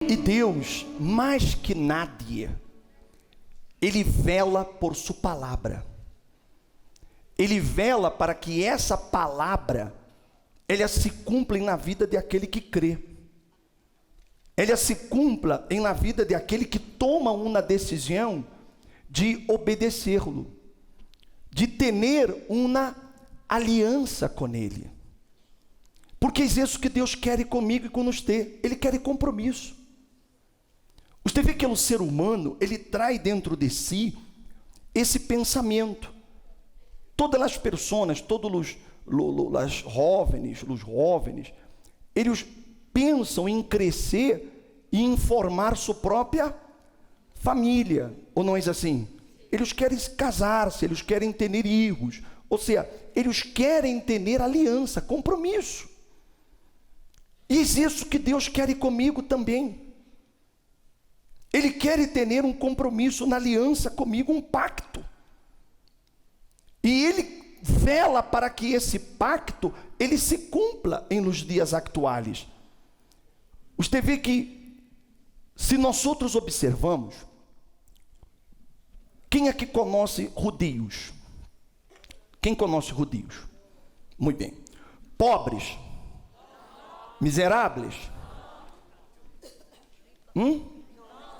E Deus, mais que nadie, Ele vela por sua palavra. Ele vela para que essa palavra, ela se cumpra na vida de aquele que crê. Ela se cumpra na vida de aquele que toma uma decisão de obedecê-lo, de ter uma aliança com Ele. Porque é isso que Deus quer comigo e com você. Ele quer compromisso. Você vê que o ser humano, ele traz dentro de si esse pensamento. Todas as pessoas, todos os jovens, eles pensam em crescer e em formar sua própria família. Ou não é assim? Eles querem casar-se, eles querem ter filhos. Ou seja, eles querem ter aliança, compromisso. E é isso que Deus quer comigo também. Ele quer ter um compromisso na aliança comigo, um pacto. E Ele vela para que esse pacto, ele se cumpra nos dias atuais. Você vê que, se nós outros observamos, quem aqui conhece judeus? Quem conhece judeus? Muito bem. Pobres? Miseráveis?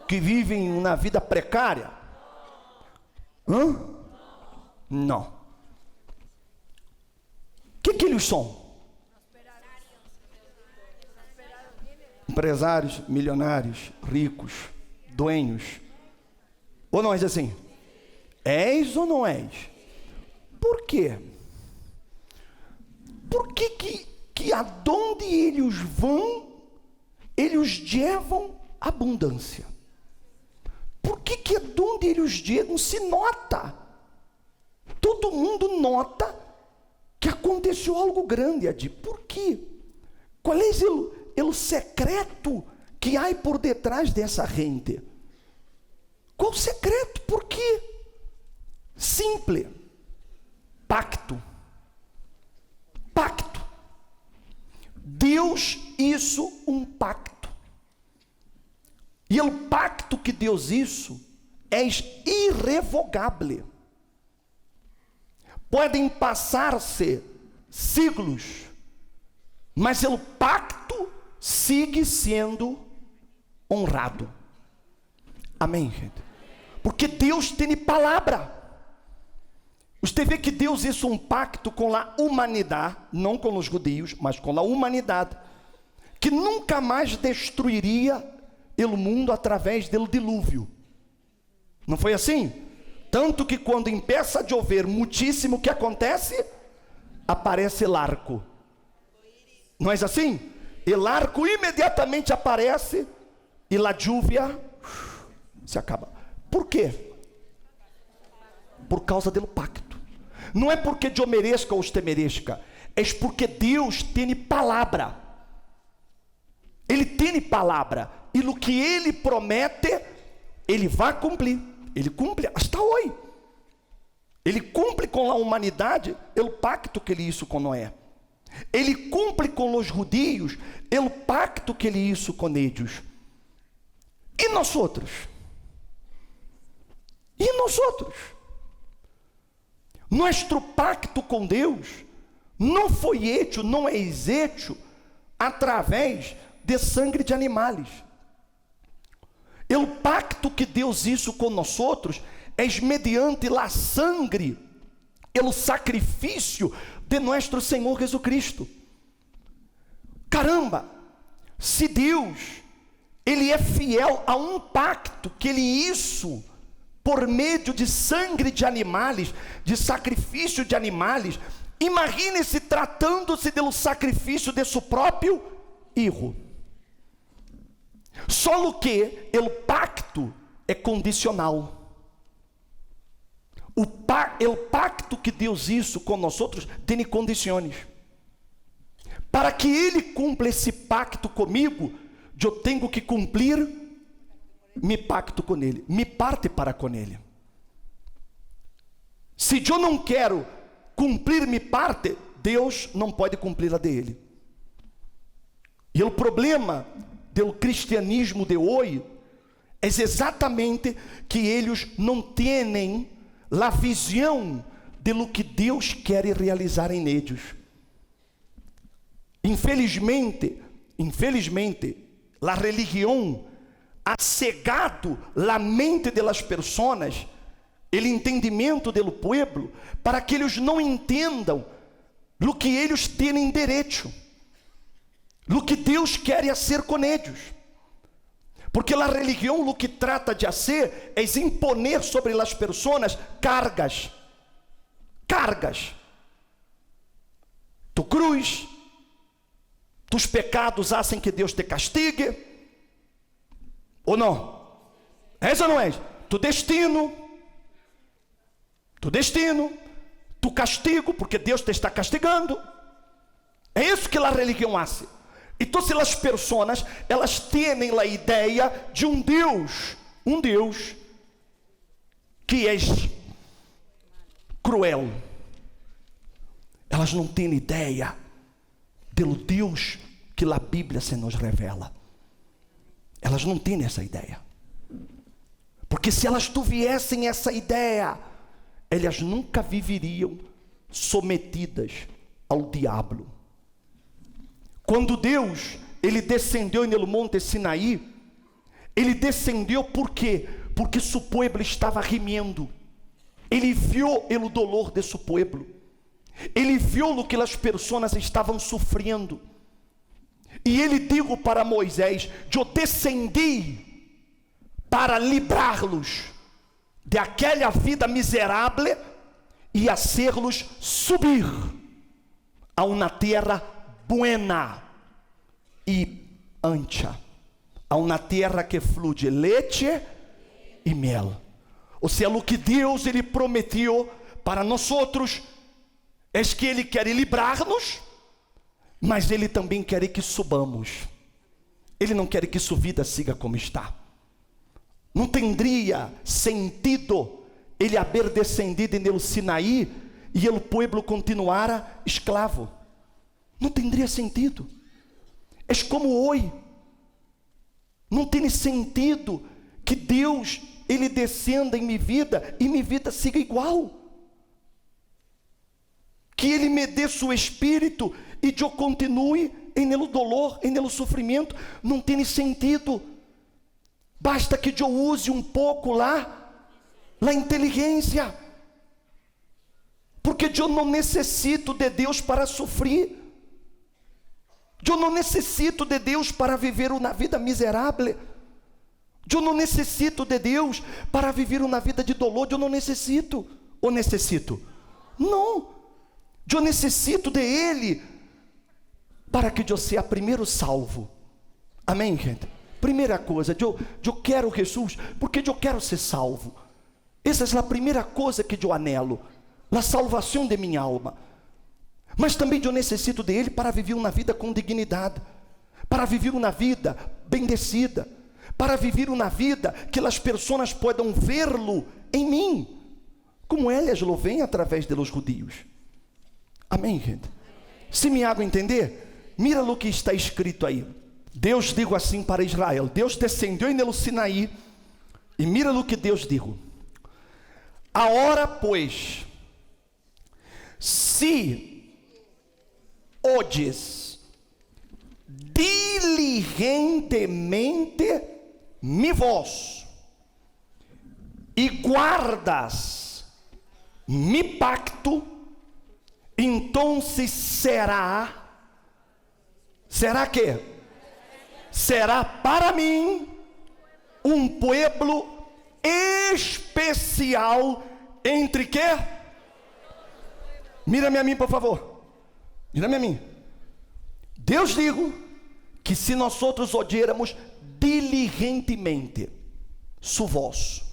Que vivem uma vida precária? Não. O que eles são? Empresários, milionários, ricos, dueños. Ou não é assim? És ou não és? Por quê? Por que aonde eles vão, eles levam abundância? Por que aonde eles chegam se nota? Todo mundo nota que aconteceu algo grande, Adi. Por quê? Qual é o secreto que há por detrás dessa gente? Qual o secreto? Por quê? Simples. Pacto. Pacto. Deus hizo um pacto. E o pacto que Deus hizo é irrevogável. Podem passar-se siglos, mas o pacto sigue sendo honrado. Amém, gente? Porque Deus tem palavra. Você vê que Deus hizo um pacto com a humanidade, não com os judeus, mas com a humanidade, que nunca mais destruiria o mundo através do dilúvio. Não foi assim? Tanto que quando empieza a chover muitíssimo, o que acontece? Aparece o arco. Não é assim? O arco imediatamente aparece e a lluvia se acaba. Por quê? Por causa do pacto. Não é porque eu mereço ou você mereça, é porque Deus tem palavra. Ele tem palavra, e o que Ele promete, Ele vai cumprir. Ele cumpre hasta hoje. Ele cumpre com a humanidade o pacto que Ele hizo com Noé. Ele cumpre com os judeus o pacto que Ele hizo com eles. E nós outros? E nós outros? Nosso pacto com Deus não foi hecho, não é hecho através de sangue de animais. O pacto que Deus hizo com nós outros é mediante a sangue, o sacrifício de nosso Senhor Jesus Cristo. Caramba, se Deus, Ele é fiel a um pacto que Ele hizo por meio de sangue de animais, de sacrifício de animais, imagine-se tratando-se do sacrifício de seu próprio filho. Só que o pacto é condicional. O pacto que Deus hizo com nós outros tem condições. Para que Ele cumpra esse pacto comigo, eu tenho que cumprir me pacto com Ele, me parte para com Ele. Se eu não quero cumprir me parte, Deus não pode cumprir a dele. E o problema do cristianismo de hoje é exatamente que eles não têm a visão de lo que Deus quer realizar em eles. Infelizmente, a religião ha cegado a mente das pessoas, o entendimento do povo, para que eles não entendam o que eles têm direito, o que Deus quer fazer com eles. Porque a religião o que trata de fazer é imponer sobre as pessoas cargas. Tu cruz, tus pecados fazem que Deus te castigue, ou não? És ou não és? Tu destino, tu castigo, porque Deus te está castigando. É isso que a religião faz. Então, se as pessoas, elas têm a ideia de um Deus que é cruel. Elas não têm ideia do Deus que a Bíblia se nos revela. Elas não têm essa ideia. Porque se elas tivessem essa ideia, elas nunca viveriam sometidas ao diabo. Quando Deus, ele descendeu no monte Sinaí, ele descendeu por quê? Porque seu povo estava gemendo. Ele viu o dolor de seu povo. Ele viu o que as pessoas estavam sofrendo. E ele disse para Moisés: eu descendi para livrá-los de aquela vida miserável e fazê-los subir a uma terra buena e ancha, a uma terra que flui leite e mel. Ou seja, o que Deus ele prometeu para nós outros é que ele quer livrar-nos, mas ele também quer que subamos. Ele não quer que sua vida siga como está. Não teria sentido ele haver descendido no Sinaí e o povo continuara escravo. Não teria sentido. É como hoje. Não tem sentido que Deus ele descenda em minha vida e minha vida siga igual. Que ele me dê seu espírito e eu continue em el dolor, em el sofrimento. Não tem sentido. Basta que eu use um pouco lá a inteligência. Porque eu não necessito de Deus para sofrer. Eu não necessito de Deus para viver uma vida miserável. Eu não necessito de Deus para viver uma vida de dolor. Eu não necessito. Ou necessito? Não. Eu necessito de Ele para que eu seja primeiro salvo. Amém, gente? Primeira coisa, eu quero Jesus porque eu quero ser salvo. Essa é a primeira coisa que eu anelo, a salvação de minha alma. Mas também eu necessito de Ele para viver uma vida com dignidade, para viver uma vida bendecida, para viver uma vida que as pessoas possam vê-lo em mim, como elas o veem através dos judeus. Amém, gente? Se me hago entender, mira o que está escrito aí. Deus digo assim para Israel. Deus descendeu no Sinaí e mira o que Deus digo. Agora, pois, se odes diligentemente mi voz e guardas mi pacto, então será que? Será para mim um pueblo especial entre quê? Mira-me a mim, por favor. Mira-me a mim. Deus digo que se nós outros odiáramos diligentemente sua voz.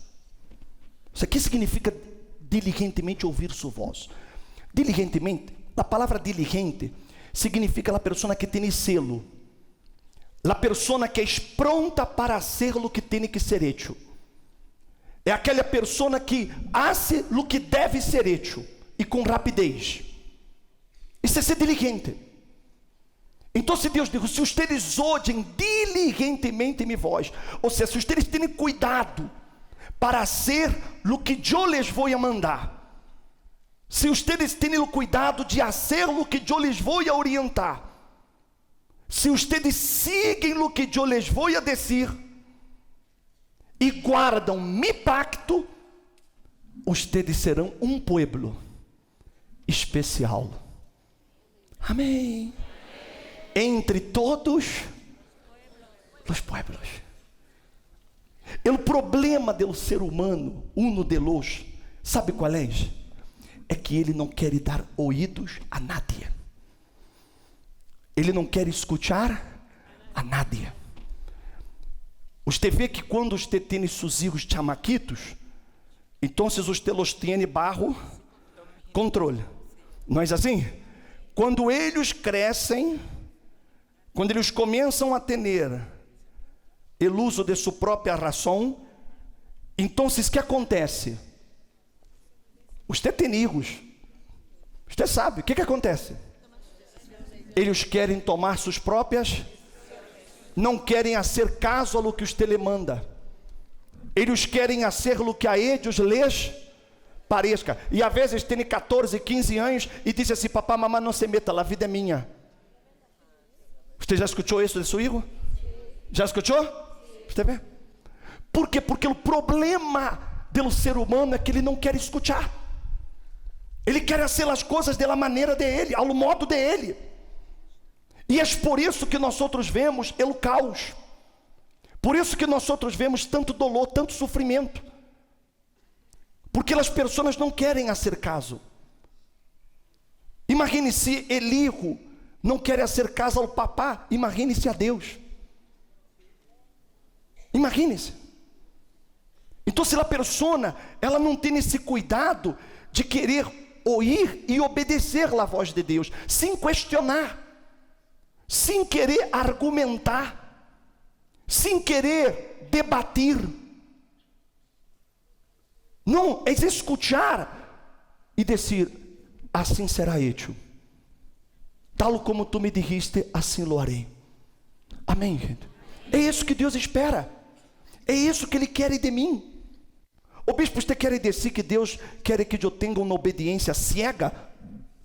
Isso aqui significa diligentemente ouvir sua voz. Diligentemente, a palavra diligente significa a pessoa que tem selo, a pessoa que é pronta para ser o que tem que ser hecho. É aquela pessoa que hace o que deve ser hecho e com rapidez. Isso é ser diligente. Então se Deus diz, se ustedes oyen diligentemente mi voz, ou seja, se ustedes têm cuidado para hacer lo que yo les voy a mandar, se ustedes têm o cuidado de hacer lo que yo les voy a orientar, se ustedes siguen lo que yo les voy a decir, e guardam mi pacto, ustedes serão um pueblo especial. Amém. Entre todos os pueblos. O problema do ser humano, uno de los, sabe qual é? É que ele não quer dar ouvidos a nadie. Ele não quer escutar a nadie. Você vê que quando você tem seus filhos chamaquitos, então você los tiene bajo controle. Não é assim? Quando eles crescem, quando eles começam a ter o uso de sua própria razão, então o que acontece? Você tem filhos, você sabe, o que acontece? Eles querem tomar suas próprias, não querem fazer caso ao que você lhe manda, eles querem fazer o que a eles lhes pareça, e às vezes tem 14, 15 anos, e diz assim, papá, mamãe, não se meta, a vida é minha. Você já escutou isso de seu filho? Já escutou? Você vê? Por quê? Porque o problema do ser humano é que ele não quer escutar. Ele quer fazer as coisas da maneira dele, ao modo dele. E é por isso que nós outros vemos o caos. Por isso que nós outros vemos tanto dolor, tanto sofrimento. Porque as pessoas não querem fazer caso. Imagine se Elihu não quer fazer caso ao papá, imagine-se a Deus. Imagine-se. Então se a pessoa, ela não tem esse cuidado de querer ouvir e obedecer a voz de Deus, sem questionar, sem querer argumentar, sem querer debater. Não, é escutar e dizer, assim será hecho. Tal como tu me dijiste, assim lo harei. Amém, gente? É isso que Deus espera. É isso que Ele quer de mim. O bispo, você quer dizer que Deus quer que eu tenha uma obediência cega,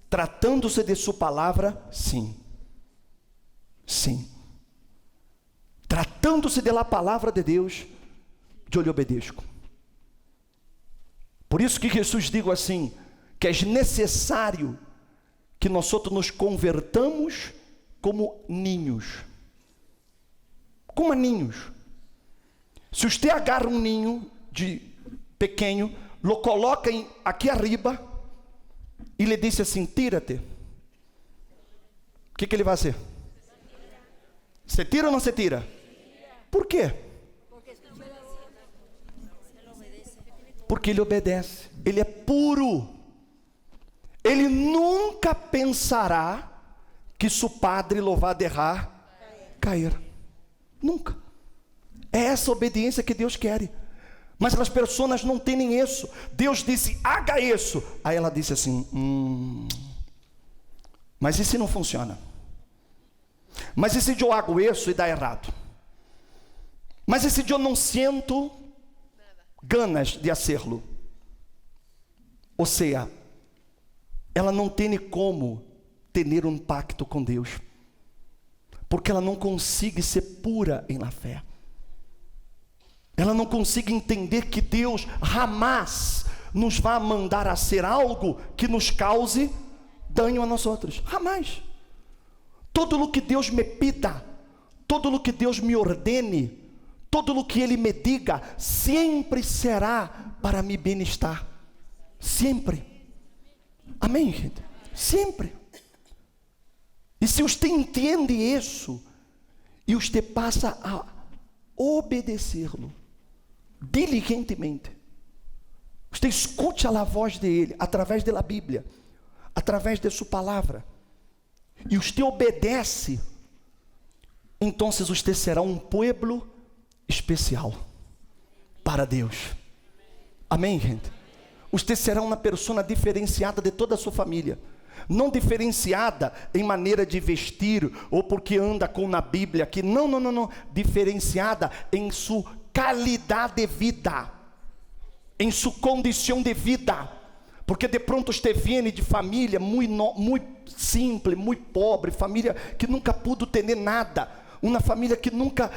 tratando-se de sua palavra? Sim. Sim. Tratando-se da palavra de Deus, eu lhe obedeço. Por isso que Jesus diz assim, que é necessário que nós outros nos convertamos como ninhos. Como ninhos. Se você agarra um ninho de pequeno, lo coloca aqui arriba e lhe diz assim, tira-te. O que ele vai fazer? Se tira ou não se tira? Por quê? Porque ele obedece. Ele é puro. Ele nunca pensará que seu padre lo vai deixar cair. Nunca. É essa obediência que Deus quer. Mas as pessoas não têm isso. Deus disse, haga isso. Aí ela disse assim, mas e se não funciona? Mas e se eu hago isso e dá errado? Mas e se eu não sinto ganas de fazê-lo? Ou seja, ela não tem como ter um pacto com Deus, porque ela não consegue ser pura em la fé. Ela não consegue entender que Deus jamais nos vai mandar a ser algo que nos cause dano a nós outros. Jamais. Todo o que Deus me pida, todo o que Deus me ordene, todo o que Ele me diga, sempre será para mi bem-estar. Sempre. Amém, gente? Sempre. E se você entende isso, e você passa a obedecê-lo diligentemente, você escute a voz dele através da Bíblia, através de sua palavra, e você obedece, então você será um povo especial para Deus. Amém, gente? Você será uma pessoa diferenciada de toda a sua família. não diferenciada em maneira de vestir, ou porque anda com na Bíblia aqui, não, diferenciada em sua qualidade de vida, em sua condição de vida, porque de pronto você vem de família muito simples, muito pobre, família que nunca pudo ter nada, uma família que nunca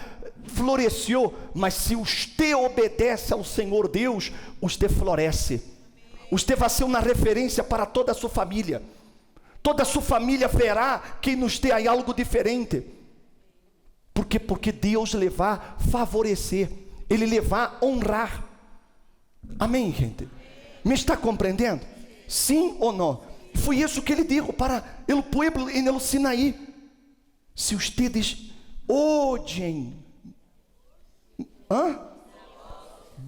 floresceu, mas se você obedece ao Senhor Deus, você floresce, você vai ser uma referência para toda a sua família. Toda a sua família verá que nos tem aí algo diferente. Por quê? Porque Deus lhe vai favorecer, Ele lhe vai honrar. Amém, gente? Me está compreendendo? Sim ou não? Foi isso que Ele disse para o povo em el Sinaí. Se ustedes oyen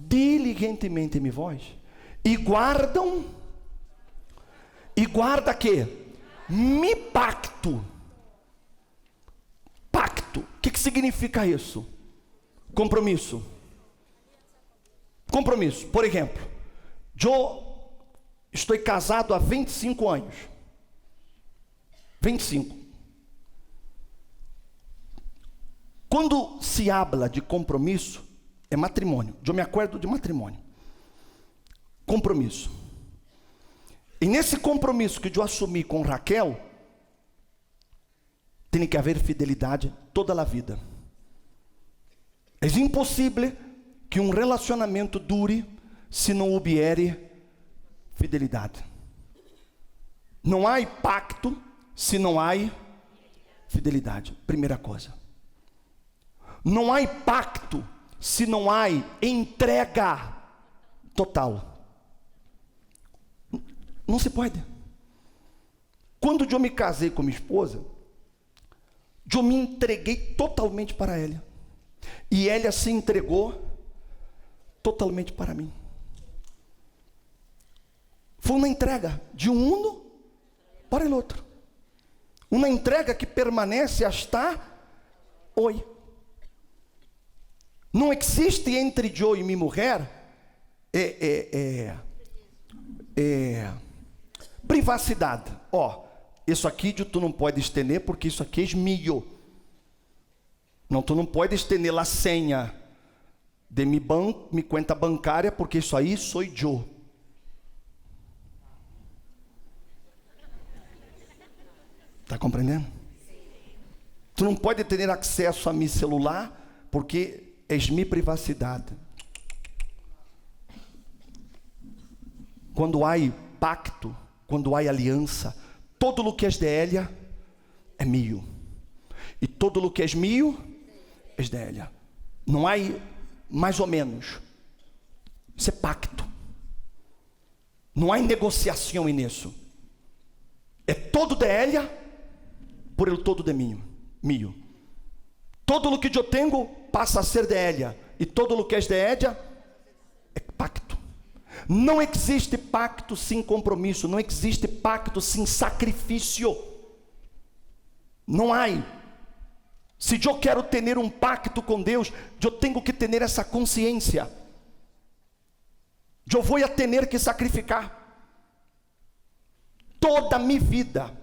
diligentemente minha voz e guarda quê? Me pacto. Pacto, o que significa isso? Compromisso. Por exemplo, eu estou casado há 25 anos. 25. Quando se habla de compromisso, é matrimônio. Eu me acordo de matrimônio. Compromisso. E nesse compromisso que eu assumi com Raquel, tem que haver fidelidade toda a vida. É impossível que um relacionamento dure se não houver fidelidade. Não há pacto se não há fidelidade. Primeira coisa. Não há pacto se não há entrega total. Não se pode. Quando eu me casei com minha esposa, eu me entreguei totalmente para ela. E ela se entregou totalmente para mim. Foi uma entrega de um para o outro. Uma entrega que permanece hasta hoje. Não existe entre eu e minha mulher privacidade. Isso aqui tu não pode estender porque isso aqui é meu. Não, tu não pode estender a senha de minha conta bancária porque isso aí sou eu. Está compreendendo? Tu não pode ter acesso a meu celular porque é minha privacidade. Quando há pacto, quando há aliança, todo o que é de ela é meu. E todo o que é meu é de ela. Não há mais ou menos. Isso é pacto. Não há negociação nisso. É todo de ela, por ele todo de mim. Meu. Todo o que eu tenho passa a ser de ela. E todo o que é de ela é pacto. Não existe pacto sem compromisso. Não existe pacto sem sacrifício. Não há. Se eu quero ter um pacto com Deus, eu tenho que ter essa consciência. Eu vou ter que sacrificar toda a minha vida.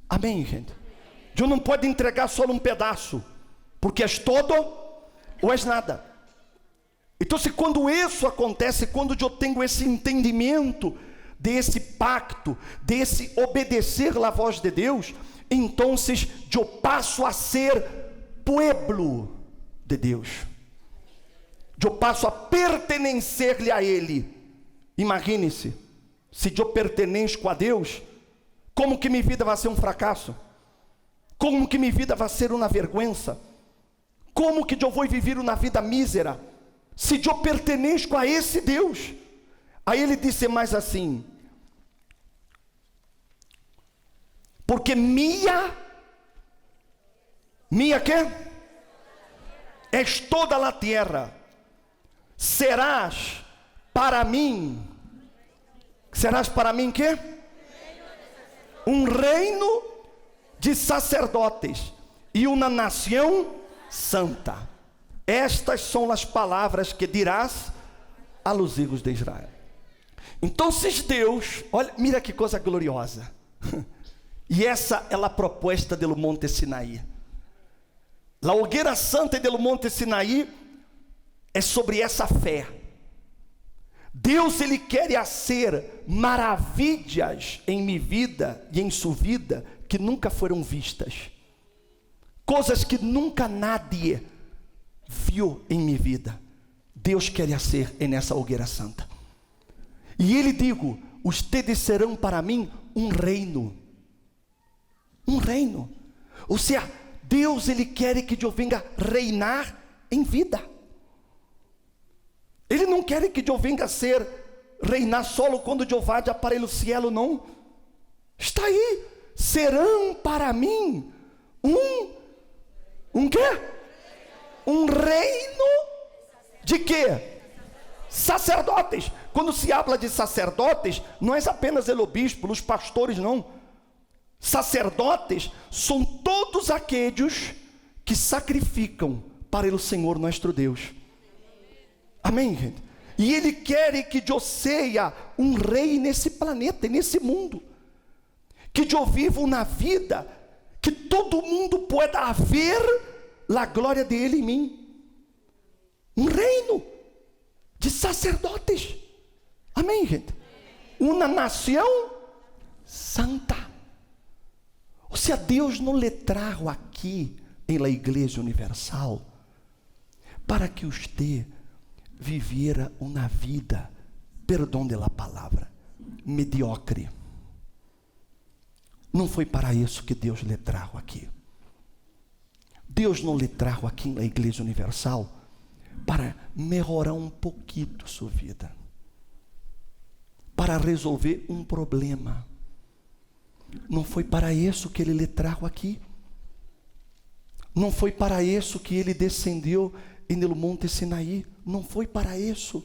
Amém, gente? Eu não posso entregar só um pedaço, porque és todo ou és nada. Então, se quando isso acontece, quando eu tenho esse entendimento desse pacto, desse obedecer à voz de Deus, então eu passo a ser pueblo de Deus. Eu passo a pertencer-lhe a Ele. Imagine-se, se eu pertenço a Deus, como que minha vida vai ser um fracasso? Como que minha vida vai ser uma vergonha? Como que eu vou viver uma vida mísera? Se eu pertenço a esse Deus. Aí ele disse mais assim: porque minha quê? És toda a terra, serás para mim quê? Um reino de sacerdotes e uma nação santa. Estas são as palavras que dirás a los hijos de Israel. Então, se Deus, olha, mira que coisa gloriosa. E essa é a proposta do Monte Sinaí. A hogueira santa do Monte Sinaí é sobre essa fé. Deus, Ele quer fazer maravilhas em minha vida e em sua vida que nunca foram vistas. Coisas que nunca nadie viu em minha vida. Deus quer fazer nessa hogueira santa. E Ele digo, ustedes serão para mim um reino. Um reino. Ou seja, Deus, Ele quer que eu venha reinar em vida. Ele não quer que eu venha reinar solo quando eu vá para o céu, não. Está aí. Serão para mim um quê? Um reino de quê? Sacerdotes. Quando se habla de sacerdotes, não é apenas o bispo, os pastores, não. Sacerdotes são todos aqueles que sacrificam para o Senhor nosso Deus. Amém, gente? E Ele quer que eu seja um rei nesse planeta, nesse mundo. Que eu vivo na vida, que todo mundo pueda ver a glória dele em mim. Um reino de sacerdotes. Amém, gente? Uma nação santa. Ou seja, Deus não lhe trajo aqui em la Igreja Universal para que você viviera uma vida, perdão de la palavra, mediocre. Não foi para isso que Deus lhe trajo aqui. Deus não lhe trajo aqui na Igreja Universal para melhorar um pouquinho sua vida, para resolver um problema. Não foi para isso que Ele lhe trajo aqui. Não foi para isso que Ele descendeu no Monte Sinaí. Não foi para isso.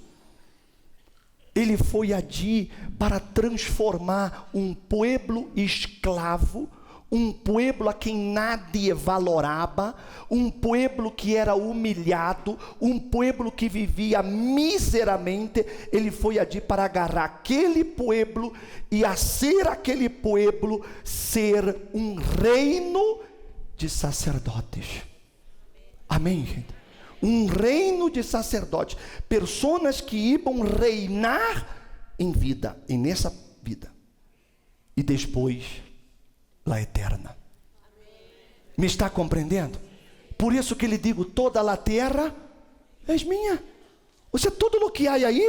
Ele foi ali para transformar um povo escravo, um povo a quem nadie valorava, um povo que era humilhado, um povo que vivia miseramente. Ele foi ali para agarrar aquele povo e fazer aquele povo ser um reino de sacerdotes. Amém, gente? Um reino de sacerdotes, pessoas que iam reinar em vida, e nessa vida, e depois a eterna. Me está compreendendo? Por isso que lhe digo, toda a terra é minha. Ou seja, tudo o que há aí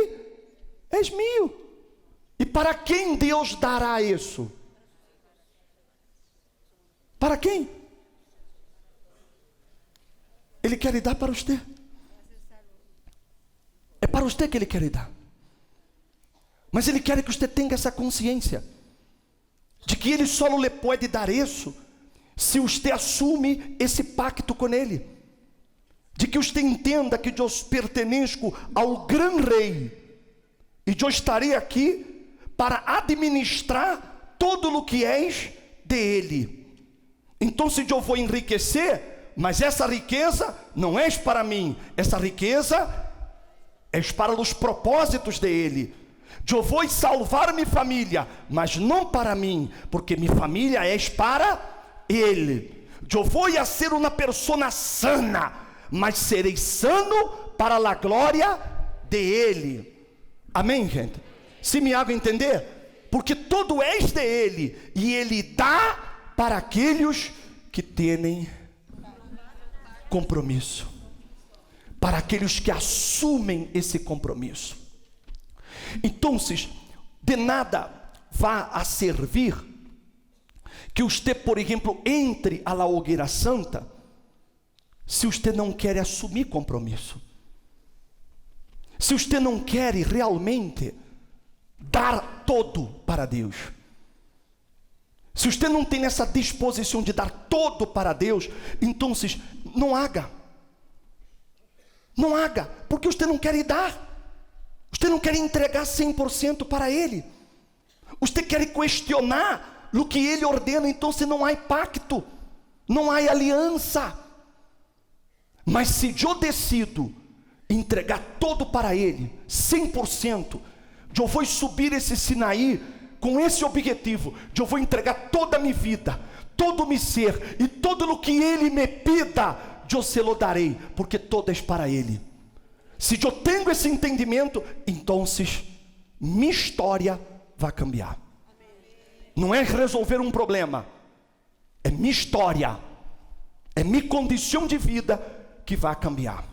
é meu. E para quem Deus dará isso? Para quem? Ele quer dar para você. É para você que Ele quer dar. Mas Ele quer que você tenha essa consciência de que Ele só lhe pode dar isso se você assume esse pacto com Ele, de que você entenda que eu pertenço ao grande Rei e eu estarei aqui para administrar todo o que és de Ele. Então, se eu vou enriquecer, mas essa riqueza não é para mim, essa riqueza é para os propósitos dele. Eu vou salvar minha família, mas não para mim, porque minha família é para ele. Eu vou ser uma pessoa sana, mas serei sano para a glória de ele. Amém, gente? Se me hago entender? Porque tudo é de ele, e ele dá para aqueles que têm compromisso, para aqueles que assumem esse compromisso. Então, de nada vai a servir que você, por exemplo, entre a la hogueira santa, se você não quer assumir compromisso, se você não quer realmente dar todo para Deus, se você não tem essa disposição de dar todo para Deus, então não haga. Não haga, porque você não quer dar. Você não quer entregar 100% para Ele. Você quer questionar o que Ele ordena, então não há pacto, não há aliança. Mas se eu decido entregar todo para Ele, 100%, eu vou subir esse Sinaí com esse objetivo de eu vou entregar toda a minha vida, todo o meu ser e todo o que Ele me pida, eu se lo darei, porque todo é para Ele. Se eu tenho esse entendimento, então minha história vai cambiar. Não é resolver um problema, é minha história, é minha condição de vida que vai cambiar.